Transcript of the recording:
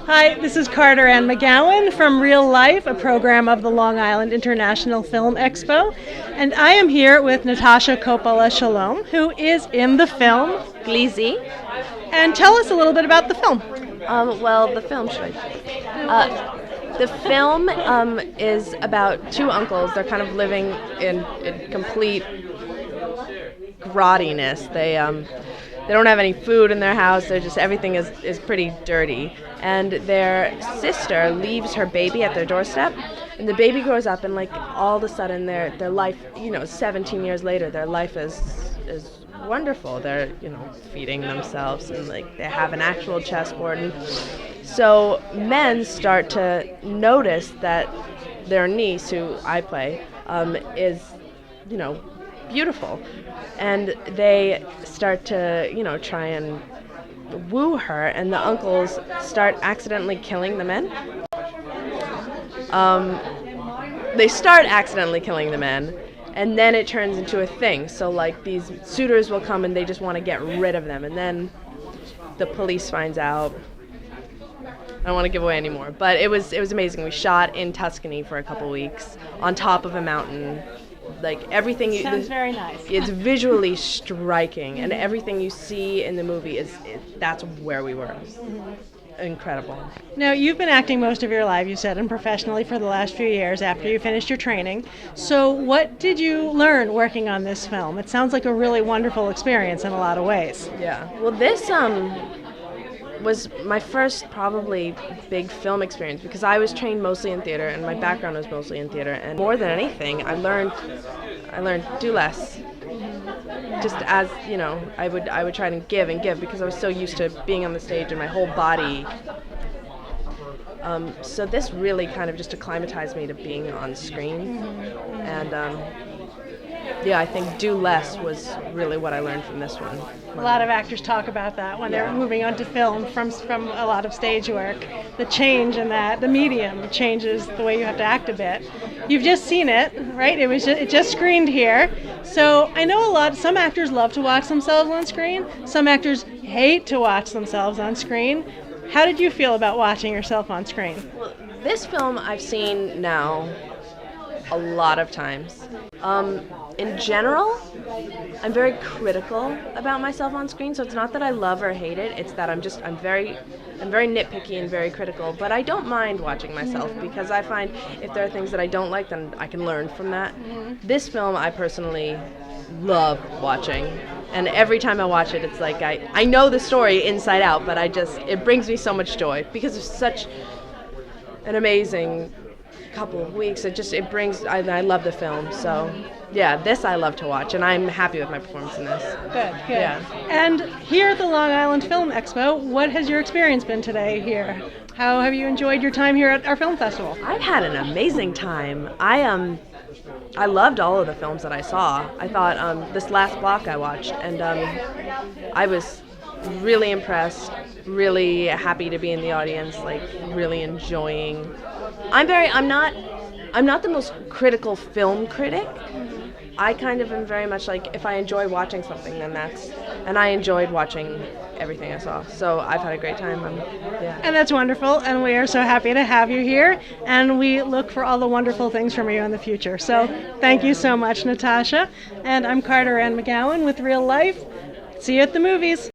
Hi, this is Carter Anne McGowen from Real Life, a program of the Long Island International Film Expo. And I am here with Natasha Coppola-Shalom, who is in the film Gli Zii. And tell us a little bit about the film. The film is about two uncles. They're kind of living in complete grottiness. They don't have any food in their house. They're just, everything is pretty dirty. And their sister leaves her baby at their doorstep, and the baby grows up, and like all of a sudden their life, 17 years later, their life is wonderful. They're feeding themselves, and like they have an actual chessboard. And so men start to notice that their niece, who I play, is beautiful, and they start to try and woo her, and the uncles start accidentally killing the men. They start accidentally killing the men, and then it turns into a thing. So like these suitors will come and they just want to get rid of them, and then the police finds out. I don't want to give away anymore, but it was amazing. We shot in Tuscany for a couple weeks on top of a mountain. Like everything sounds very nice. It's visually striking, and everything you see in the movie that's where we were. Incredible. Now, you've been acting most of your life, you said, and professionally for the last few years after you finished your training. So what did you learn working on this film? It sounds like a really wonderful experience in a lot of ways. Yeah. Well, this was my first probably big film experience, because I was trained mostly in theater, and my background was mostly in theater. And more than anything, I learned do less. Just as I would try to give and give, because I was so used to being on the stage and my whole body. So this really kind of just acclimatized me to being on screen, and I think do less was really what I learned from this one. A lot of actors talk about that when they're moving on to film from a lot of stage work. The change in that, the medium changes the way you have to act a bit. You've just seen it, right? It just screened here. So I know some actors love to watch themselves on screen. Some actors hate to watch themselves on screen. How did you feel about watching yourself on screen? Well, this film I've seen now a lot of times. In general, I'm very critical about myself on screen, so it's not that I love or hate it, it's that I'm very nitpicky and very critical, but I don't mind watching myself, because I find if there are things that I don't like, then I can learn from that. This film I personally love watching, and every time I watch it, it's like I know the story inside out, but it brings me so much joy, because it's such an amazing couple of weeks. I love the film. So this I love to watch, and I'm happy with my performance in this. Good. Yeah. And here at the Long Island Film Expo, what has your experience been today here? How have you enjoyed your time here at our film festival? I've had an amazing time. I loved all of the films that I saw. I thought this last block I watched, and I was really impressed, really happy to be in the audience, like really enjoying. I'm not the most critical film critic. I kind of am very much like, if I enjoy watching something, then and I enjoyed watching everything I saw. So I've had a great time. And that's wonderful, and we are so happy to have you here, and we look for all the wonderful things from you in the future. So thank you so much, Natasha. And I'm Carter Anne McGowen with Real Life. See you at the movies.